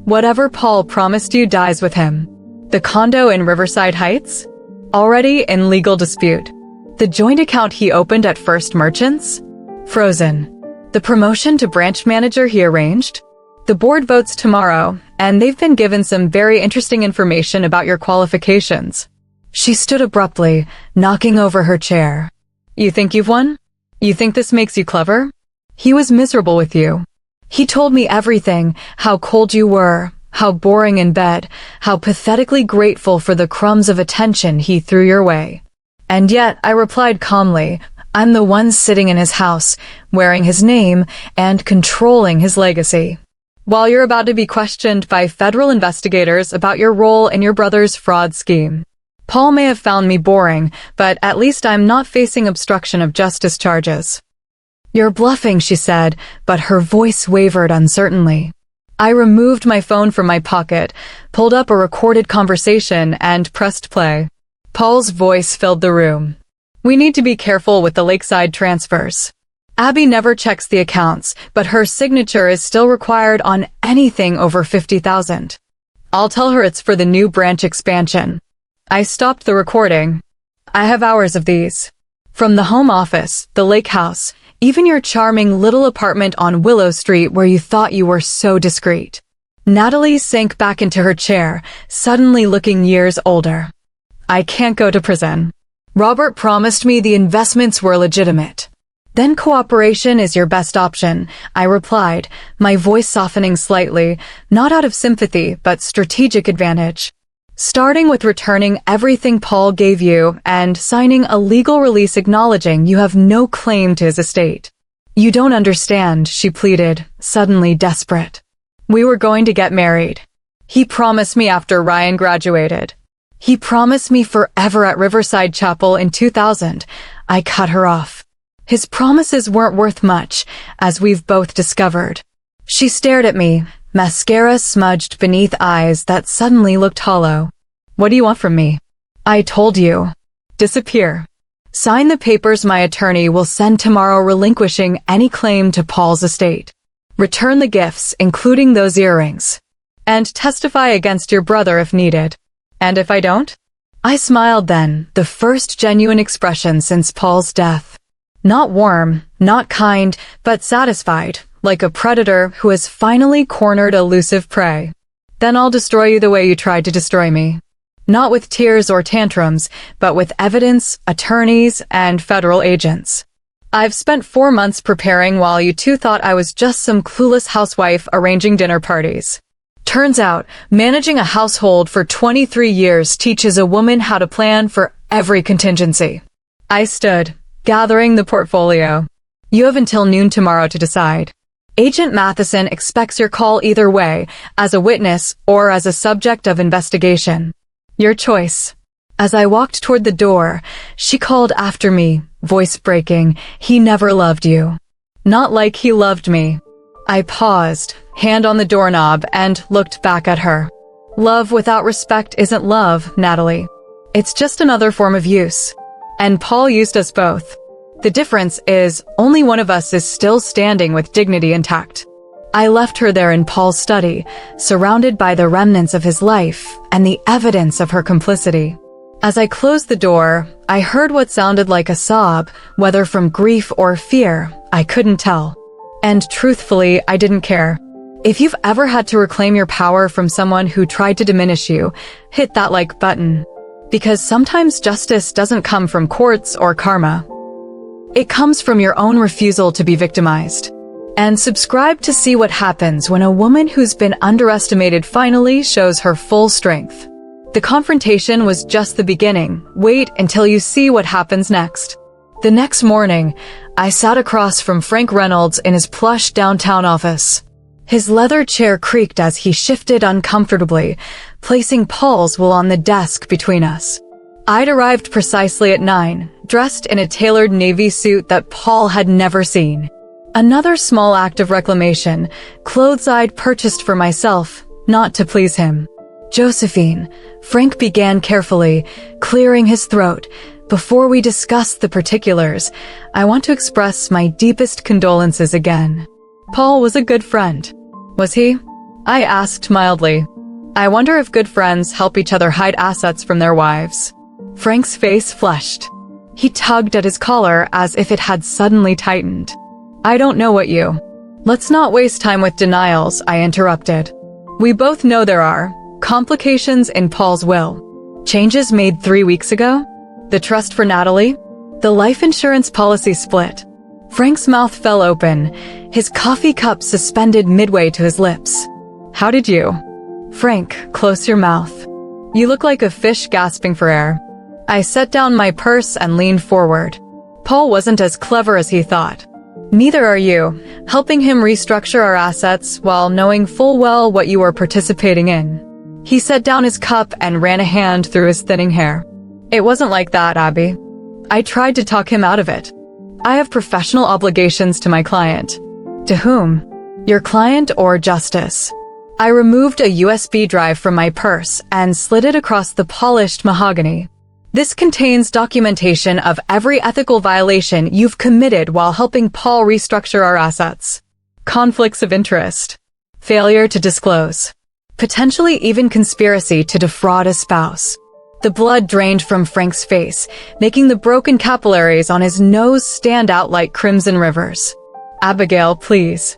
Whatever Paul promised you dies with him. The condo in Riverside Heights? Already in legal dispute. The joint account he opened at First Merchants? Frozen. The promotion to branch manager he arranged? The board votes tomorrow, and they've been given some very interesting information about your qualifications. She stood abruptly, knocking over her chair. You think you've won? You think this makes you clever? He was miserable with you. He told me everything, how cold you were, how boring in bed, how pathetically grateful for the crumbs of attention he threw your way. And yet, I replied calmly, I'm the one sitting in his house, wearing his name, and controlling his legacy. While you're about to be questioned by federal investigators about your role in your brother's fraud scheme. Paul may have found me boring, but at least I'm not facing obstruction of justice charges. You're bluffing, she said, but her voice wavered uncertainly. I removed my phone from my pocket, pulled up a recorded conversation, and pressed play. Paul's voice filled the room. We need to be careful with the lakeside transfers. Abby never checks the accounts, but her signature is still required on anything over $50,000. I'll tell her it's for the new branch expansion. I stopped the recording. I have hours of these. From the home office, the lake house, even your charming little apartment on Willow Street where you thought you were so discreet. Natalie sank back into her chair, suddenly looking years older. I can't go to prison. Robert promised me the investments were legitimate. Then cooperation is your best option, I replied, my voice softening slightly, not out of sympathy, but strategic advantage. Starting with returning everything Paul gave you and signing a legal release acknowledging you have no claim to his estate. You don't understand, she pleaded, suddenly desperate. We were going to get married. He promised me after Ryan graduated. He promised me forever at Riverside Chapel in 2000. I cut her off. His promises weren't worth much, as we've both discovered. She stared at me, mascara smudged beneath eyes that suddenly looked hollow. What do you want from me? I told you. Disappear. Sign the papers my attorney will send tomorrow relinquishing any claim to Paul's estate. Return the gifts, including those earrings. And testify against your brother if needed. And if I don't? I smiled then, the first genuine expression since Paul's death. Not warm, not kind, but satisfied, like a predator who has finally cornered elusive prey. Then I'll destroy you the way you tried to destroy me. Not with tears or tantrums, but with evidence, attorneys, and federal agents. I've spent 4 months preparing while you two thought I was just some clueless housewife arranging dinner parties. Turns out, managing a household for 23 years teaches a woman how to plan for every contingency. I stood, gathering the portfolio. You have until noon tomorrow to decide. Agent Matheson expects your call either way, as a witness or as a subject of investigation. Your choice. As I walked toward the door, she called after me, voice breaking, "He never loved you." Not like he loved me. I paused, hand on the doorknob, and looked back at her. Love without respect isn't love, Natalie. It's just another form of use. And Paul used us both. The difference is, only one of us is still standing with dignity intact. I left her there in Paul's study, surrounded by the remnants of his life and the evidence of her complicity. As I closed the door, I heard what sounded like a sob, whether from grief or fear, I couldn't tell. And truthfully, I didn't care. If you've ever had to reclaim your power from someone who tried to diminish you, hit that like button. Because sometimes justice doesn't come from courts or karma. It comes from your own refusal to be victimized. And subscribe to see what happens when a woman who's been underestimated finally shows her full strength. The confrontation was just the beginning. Wait until you see what happens next. The next morning, I sat across from Frank Reynolds in his plush downtown office. His leather chair creaked as he shifted uncomfortably, placing Paul's will on the desk between us. I'd arrived precisely at 9, dressed in a tailored navy suit that Paul had never seen. Another small act of reclamation, clothes I'd purchased for myself, not to please him. Josephine, Frank began carefully, clearing his throat. Before we discuss the particulars, I want to express my deepest condolences again. Paul was a good friend. Was he? I asked mildly. I wonder if good friends help each other hide assets from their wives. Frank's face flushed. He tugged at his collar as if it had suddenly tightened. I don't know what you... Let's not waste time with denials, I interrupted. We both know there are complications in Paul's will. Changes made 3 weeks ago? The trust for Natalie? The life insurance policy split. Frank's mouth fell open, his coffee cup suspended midway to his lips. How did you? Frank, close your mouth. You look like a fish gasping for air. I set down my purse and leaned forward. Paul wasn't as clever as he thought. Neither are you, helping him restructure our assets while knowing full well what you were participating in. He set down his cup and ran a hand through his thinning hair. It wasn't like that, Abby. I tried to talk him out of it. I have professional obligations to my client. To whom? Your client or justice? I removed a USB drive from my purse and slid it across the polished mahogany. This contains documentation of every ethical violation you've committed while helping Paul restructure our assets. Conflicts of interest. Failure to disclose. Potentially even conspiracy to defraud a spouse. The blood drained from Frank's face, making the broken capillaries on his nose stand out like crimson rivers. Abigail, please.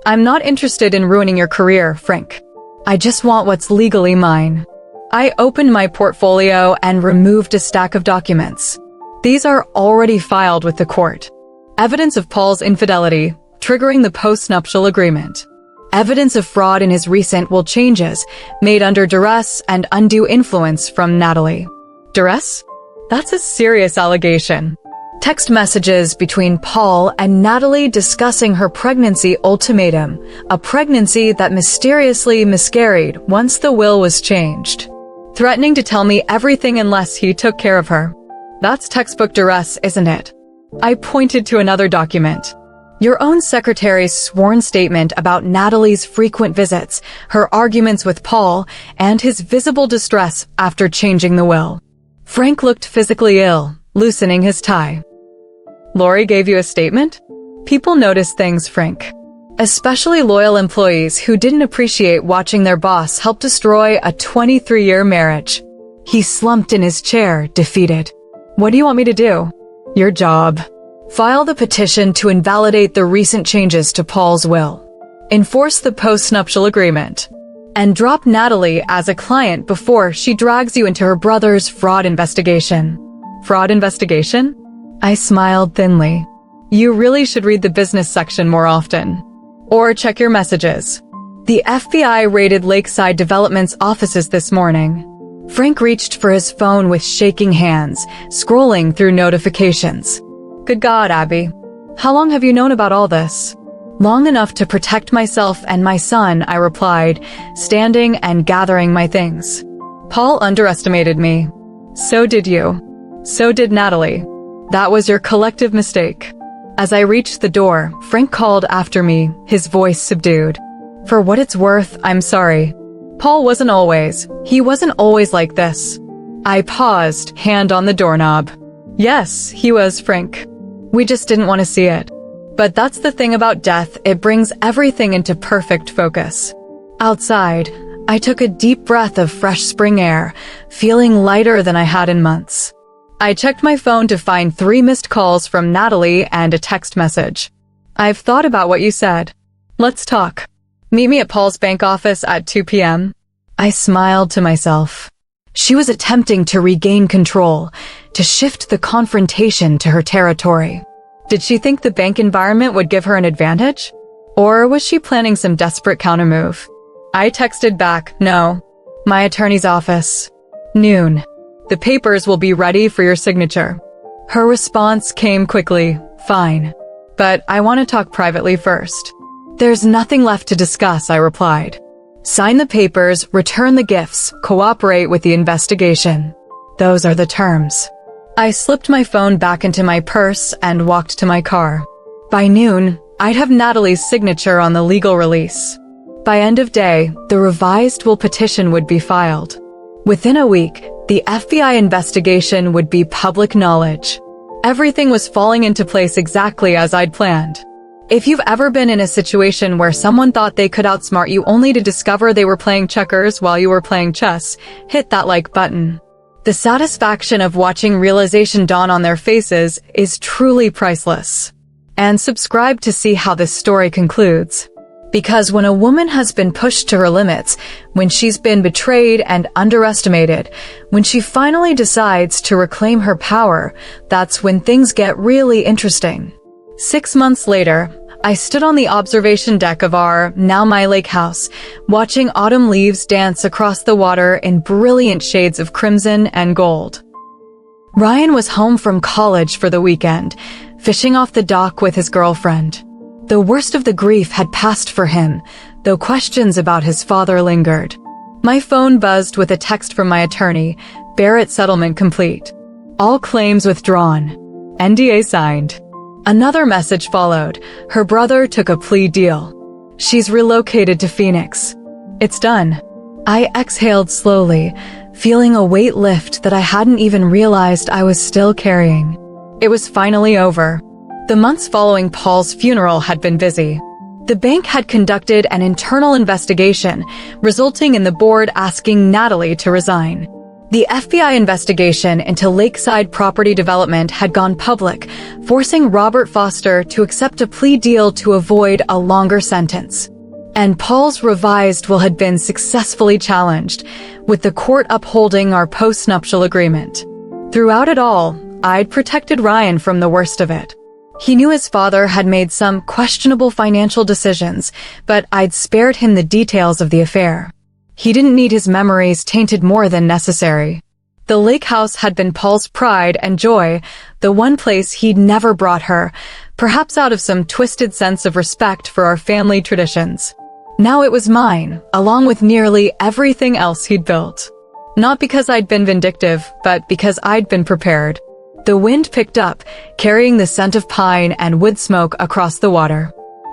I'm not interested in ruining your career, Frank. I just want what's legally mine. I opened my portfolio and removed a stack of documents. These are already filed with the court. Evidence of Paul's infidelity, triggering the post-nuptial agreement. Evidence of fraud in his recent will changes, made under duress and undue influence from Natalie. Duress? That's a serious allegation. Text messages between Paul and Natalie discussing her pregnancy ultimatum, a pregnancy that mysteriously miscarried once the will was changed. Threatening to tell me everything unless he took care of her. That's textbook duress, isn't it? I pointed to another document. Your own secretary's sworn statement about Natalie's frequent visits, her arguments with Paul, and his visible distress after changing the will. Frank looked physically ill, loosening his tie. Lori gave you a statement? People notice things, Frank. Especially loyal employees who didn't appreciate watching their boss help destroy a 23-year marriage. He slumped in his chair, defeated. What do you want me to do? Your job. File the petition to invalidate the recent changes to Paul's will. Enforce the post-nuptial agreement. and drop Natalie as a client before she drags you into her brother's fraud investigation. Fraud investigation? I smiled thinly. You really should read the business section more often. Or check your messages. The FBI raided Lakeside Development's offices this morning. Frank reached for his phone with shaking hands, scrolling through notifications. Good God, Abby. How long have you known about all this? Long enough to protect myself and my son, I replied, standing and gathering my things. Paul underestimated me. So did you. So did Natalie. That was your collective mistake. As I reached the door, Frank called after me, his voice subdued. For what it's worth, I'm sorry. Paul wasn't always like this. I paused, hand on the doorknob. Yes, he was, Frank. We just didn't want to see it. But that's the thing about death, it brings everything into perfect focus. Outside, I took a deep breath of fresh spring air, feeling lighter than I had in months. I checked my phone to find 3 missed calls from Natalie and a text message. I've thought about what you said. Let's talk. Meet me at Paul's bank office at 2 p.m. I smiled to myself. She was attempting to regain control, to shift the confrontation to her territory. Did she think the bank environment would give her an advantage? Or was she planning some desperate countermove? I texted back, no. My attorney's office. Noon. The papers will be ready for your signature. Her response came quickly, fine. But I want to talk privately first. There's nothing left to discuss, I replied. Sign the papers, return the gifts, cooperate with the investigation. Those are the terms. I slipped my phone back into my purse and walked to my car. By noon, I'd have Natalie's signature on the legal release. By end of day, the revised will petition would be filed. Within a week, the FBI investigation would be public knowledge. Everything was falling into place exactly as I'd planned. If you've ever been in a situation where someone thought they could outsmart you only to discover they were playing checkers while you were playing chess, hit that like button. The satisfaction of watching realization dawn on their faces is truly priceless. And subscribe to see how this story concludes. Because when a woman has been pushed to her limits, when she's been betrayed and underestimated, when she finally decides to reclaim her power, that's when things get really interesting. 6 months later, I stood on the observation deck of our, now my lake house, watching autumn leaves dance across the water in brilliant shades of crimson and gold. Ryan was home from college for the weekend, fishing off the dock with his girlfriend. The worst of the grief had passed for him, though questions about his father lingered. My phone buzzed with a text from my attorney, Barrett settlement complete. All claims withdrawn. NDA signed. Another message followed. Her brother took a plea deal. She's relocated to Phoenix. It's done. I exhaled slowly, feeling a weight lift that I hadn't even realized I was still carrying. It was finally over. The months following Paul's funeral had been busy. The bank had conducted an internal investigation, resulting in the board asking Natalie to resign. The FBI investigation into Lakeside property development had gone public, forcing Robert Foster to accept a plea deal to avoid a longer sentence. And Paul's revised will had been successfully challenged, with the court upholding our post-nuptial agreement. Throughout it all, I'd protected Ryan from the worst of it. He knew his father had made some questionable financial decisions, but I'd spared him the details of the affair. He didn't need his memories tainted more than necessary. The lake house had been Paul's pride and joy, the one place he'd never brought her, perhaps out of some twisted sense of respect for our family traditions. Now it was mine, along with nearly everything else he'd built. Not because I'd been vindictive, but because I'd been prepared. The wind picked up, carrying the scent of pine and wood smoke across the water.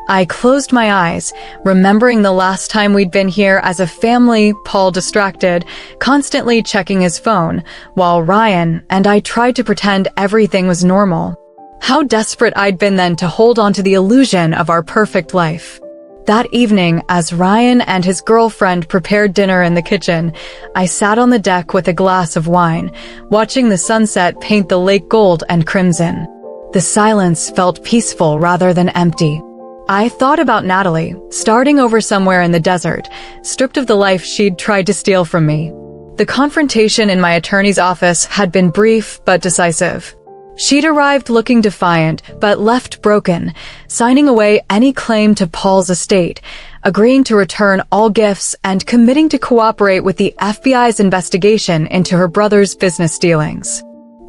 I closed my eyes, remembering the last time we'd been here as a family, Paul distracted, constantly checking his phone, while Ryan and I tried to pretend everything was normal. How desperate I'd been then to hold on to the illusion of our perfect life. That evening, as Ryan and his girlfriend prepared dinner in the kitchen, I sat on the deck with a glass of wine, watching the sunset paint the lake gold and crimson. The silence felt peaceful rather than empty. I thought about Natalie, starting over somewhere in the desert, stripped of the life she'd tried to steal from me. The confrontation in my attorney's office had been brief but decisive. She'd arrived looking defiant, but left broken, signing away any claim to Paul's estate, agreeing to return all gifts, and committing to cooperate with the FBI's investigation into her brother's business dealings.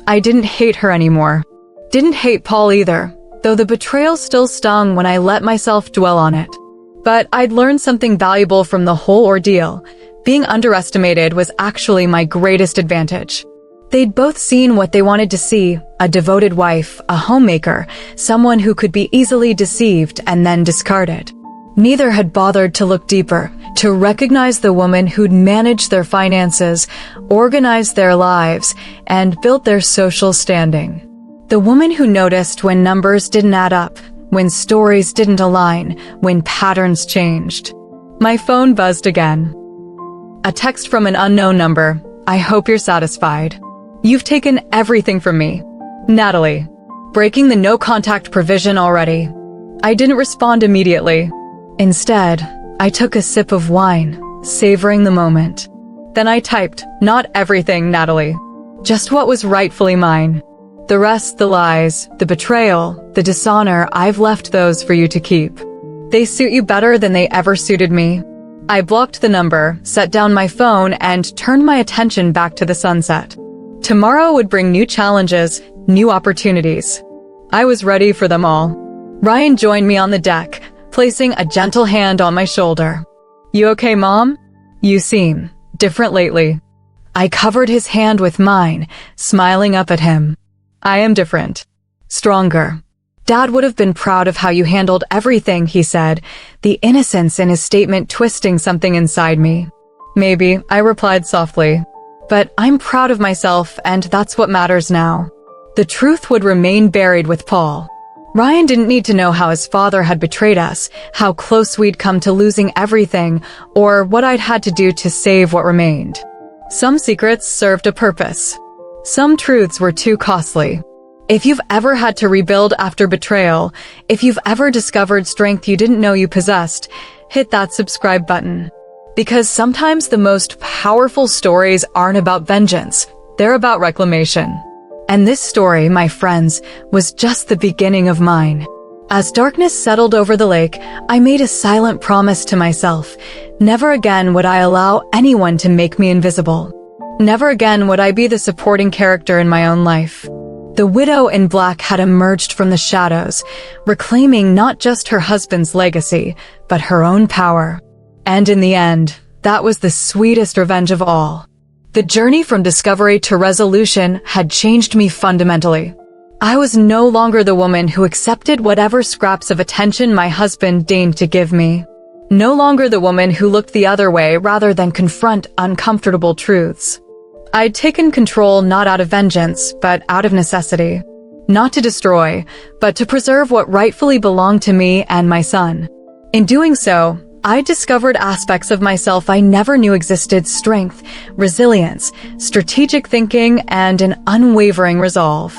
I didn't hate her anymore. Didn't hate Paul either, though the betrayal still stung when I let myself dwell on it. But I'd learned something valuable from the whole ordeal. Being underestimated was actually my greatest advantage. They'd both seen what they wanted to see, a devoted wife, a homemaker, someone who could be easily deceived and then discarded. Neither had bothered to look deeper, to recognize the woman who'd managed their finances, organized their lives, and built their social standing. The woman who noticed when numbers didn't add up, when stories didn't align, when patterns changed. My phone buzzed again. A text from an unknown number. I hope you're satisfied. You've taken everything from me. Natalie. Breaking the no-contact provision already. I didn't respond immediately. Instead, I took a sip of wine, savoring the moment. Then I typed, not everything, Natalie. Just what was rightfully mine. The rest, the lies, the betrayal, the dishonor, I've left those for you to keep. They suit you better than they ever suited me. I blocked the number, set down my phone, and turned my attention back to the sunset. Tomorrow would bring new challenges, new opportunities. I was ready for them all. Ryan joined me on the deck, placing a gentle hand on my shoulder. You okay, Mom? You seem different lately. I covered his hand with mine, smiling up at him. I am different. Stronger. Dad would have been proud of how you handled everything, he said, the innocence in his statement twisting something inside me. Maybe, I replied softly. But I'm proud of myself, and that's what matters now. The truth would remain buried with Paul. Ryan didn't need to know how his father had betrayed us, how close we'd come to losing everything, or what I'd had to do to save what remained. Some secrets served a purpose. Some truths were too costly. If you've ever had to rebuild after betrayal, if you've ever discovered strength you didn't know you possessed, hit that subscribe button. Because sometimes the most powerful stories aren't about vengeance, they're about reclamation. And this story, my friends, was just the beginning of mine. As darkness settled over the lake, I made a silent promise to myself. Never again would I allow anyone to make me invisible. Never again would I be the supporting character in my own life. The widow in black had emerged from the shadows, reclaiming not just her husband's legacy, but her own power. And in the end, that was the sweetest revenge of all. The journey from discovery to resolution had changed me fundamentally. I was no longer the woman who accepted whatever scraps of attention my husband deigned to give me. No longer the woman who looked the other way rather than confront uncomfortable truths. I'd taken control not out of vengeance, but out of necessity. Not to destroy, but to preserve what rightfully belonged to me and my son. In doing so, I discovered aspects of myself I never knew existed: strength, resilience, strategic thinking, and an unwavering resolve.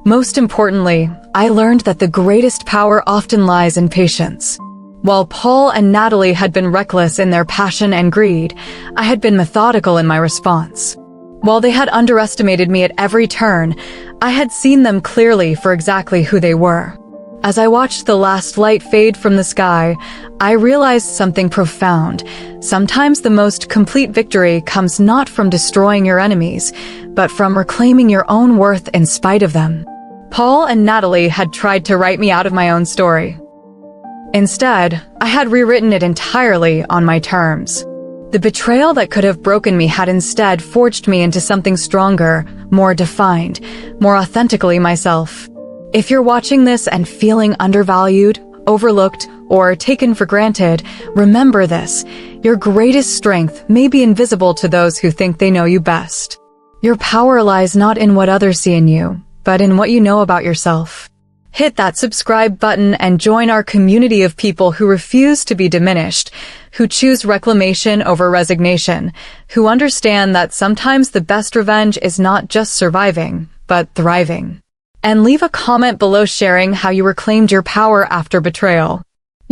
Most importantly, I learned that the greatest power often lies in patience. While Paul and Natalie had been reckless in their passion and greed, I had been methodical in my response. While they had underestimated me at every turn, I had seen them clearly for exactly who they were. As I watched the last light fade from the sky, I realized something profound. Sometimes the most complete victory comes not from destroying your enemies, but from reclaiming your own worth in spite of them. Paul and Natalie had tried to write me out of my own story. Instead, I had rewritten it entirely on my terms. The betrayal that could have broken me had instead forged me into something stronger, more defined, more authentically myself. If you're watching this and feeling undervalued, overlooked, or taken for granted, remember this: your greatest strength may be invisible to those who think they know you best. Your power lies not in what others see in you, but in what you know about yourself. Hit that subscribe button and join our community of people who refuse to be diminished, who choose reclamation over resignation, who understand that sometimes the best revenge is not just surviving, but thriving. And leave a comment below sharing how you reclaimed your power after betrayal.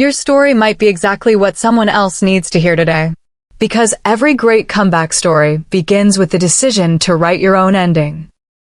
Your story might be exactly what someone else needs to hear today. Because every great comeback story begins with the decision to write your own ending.